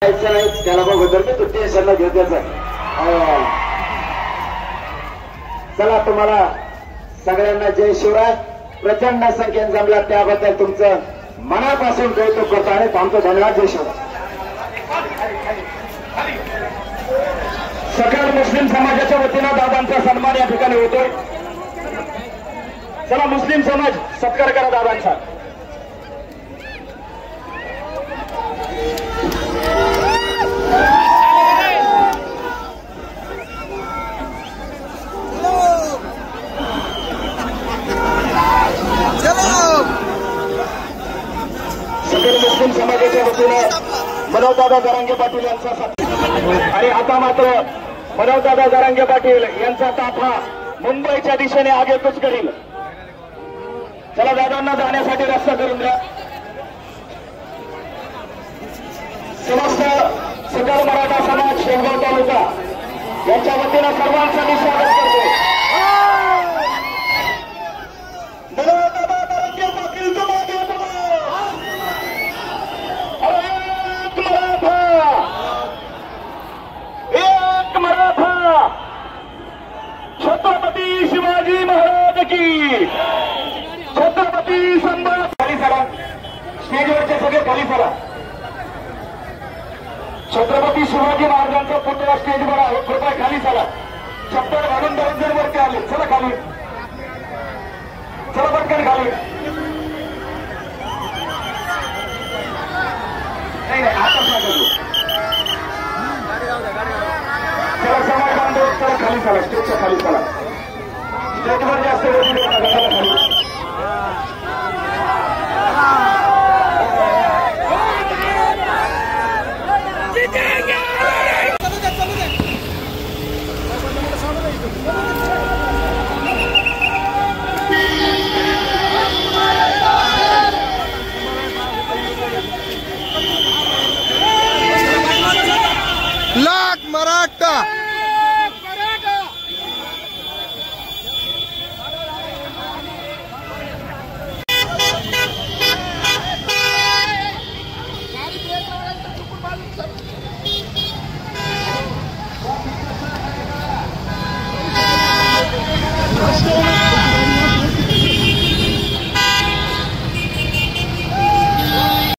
नाही त्याला बघू तर मी तू टेन्शन न घेऊ त्याचं. चला तुम्हाला सगळ्यांना जय शिवराय. प्रचंड संख्येने जमला त्याबद्दल तुमचं मनापासून कौतुक करतो आणि थांबतो. धन्यवाद. जय शिवराय. सकल मुस्लिम समाजाच्या वतीनं दादांचा सन्मान या ठिकाणी होतोय. चला मुस्लिम समाज सत्कार करा दादांचा. सकल मुस्लिम समाजाच्या वतीनं मनोजदादा जरांगे पाटील यांचा सत्कार. आणि आता मात्र मनोजदादा जरांगे पाटील यांचा ताफा मुंबईच्या दिशेने आगेकूच करील. चला दादांना जाण्यासाठी रस्ता करून द्या. समस्त सकल मराठा समाज शेवगाव तालुका यांच्या वतीनं सर्वांचं मी स्वागत करतो. मनोजदादा जरांगे पाटील एक मराठा छत्रपती शिवाजी महाराज की. छत्रपती संभाजी. खाली सरा. स्टेजवरचे सगळे खाली सरा. छत्रपती शिवाजी महाराजांचा पुतळा स्टेजवर आहे. कृपया खाली सरा. चप्पल घालून बरेच वरती आले. चला खाली. चला पटकन खाली. नाही आता सांगा.